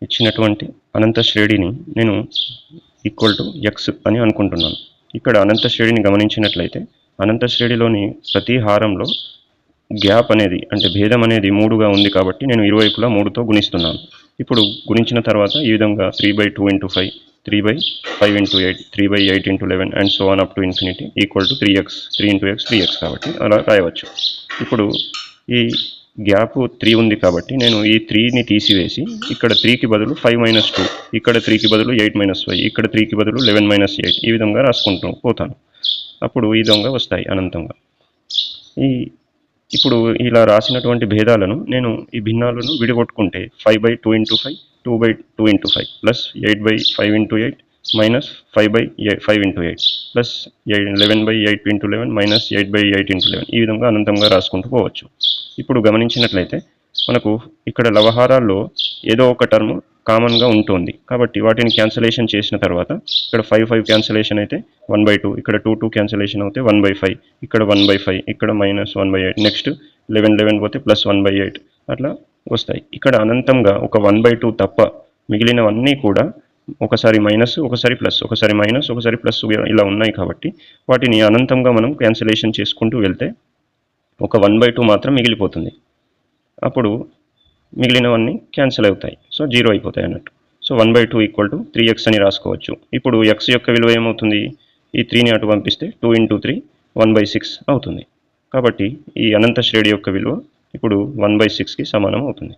ఇచ్చినటువంటి అనంత శ్రేణిని నేను ఈక్వల్ టు ఎక్స్ అని అనుకుంటున్నాను. ఇక్కడ అనంత శ్రేణిని గమనించినట్లయితే అనంత శ్రేణిలోని ప్రతి హారంలో గ్యాప్ అనేది అంటే భేదం అనేది 3గా ఉంది కాబట్టి నేను ఇరువైపులా 3తో గుణిస్తున్నాను. ఇప్పుడు గుణించిన తర్వాత ఈ విధంగా 3/2 × 5, 3/5 × 8, 3/8 × 11 and so on up to infinity equal to 3x, 3 × x 3x కాబట్టి అలా రాయవచ్చు. ఇప్పుడు ఈ గ్యాప్ 3 ఉంది కాబట్టి నేను ఈ 3ని తీసివేసి ఇక్కడ 3కి బదులు 5 - 2, ఇక్కడ 3కి బదులు 8 - 5, ఇక్కడ 3కి బదులు 11 - 8 ఈ విధంగా రాసుకుంటూ పోతాను. అప్పుడు ఈ విధంగా వస్తాయి అనంతంగా. ఇప్పుడు ఇలా రాసినటువంటి భేదాలను నేను ఈ భిన్నాలను విడగొట్టుకుంటే 5/2 × 5, 2/2 × 5 ప్లస్ 8/5 × 8 మైనస్ 5/5 × 8 ప్లస్ 11/8 × 11 మైనస్ 8/8 × 11 ఈ విధంగా అనంతంగా రాసుకుంటూ పోవచ్చు. ఇప్పుడు గమనించినట్లయితే మనకు ఇక్కడ లవహారాల్లో ఏదో ఒక టర్మ్ కామన్గా ఉంటుంది కాబట్టి వాటిని క్యాన్సలేషన్ చేసిన తర్వాత ఇక్కడ 5 క్యాన్సలేషన్ అయితే 1/2, ఇక్కడ 2 క్యాన్సలేషన్ అవుతే 1/5, ఇక్కడ 1/5, ఇక్కడ -1/8, నెక్స్ట్ 11 పోతే +1/8 అట్లా వస్తాయి. ఇక్కడ అనంతంగా ఒక 1/2 తప్ప మిగిలినవన్నీ కూడా ఒకసారి మైనస్, ఒకసారి ప్లస్, ఒకసారి మైనస్, ఒకసారి ప్లస్ ఇలా ఉన్నాయి కాబట్టి వాటిని అనంతంగా మనం క్యాన్సలేషన్ చేసుకుంటూ వెళ్తే ఒక 1/2 మాత్రం మిగిలిపోతుంది. అప్పుడు మిగిలినవన్నీ క్యాన్సిల్ అవుతాయి, సో 0 అయిపోతాయి అన్నట్టు. సో 1/2 = 3x అని రాసుకోవచ్చు. ఇప్పుడు x యొక్క విలువ ఏమవుతుంది? ఈ 3ని అటు పంపిస్తే 2 × 3 1/6 అవుతుంది. కాబట్టి ఈ అనంత శ్రేణి యొక్క విలువ ఇప్పుడు 1/6కి సమానం అవుతుంది.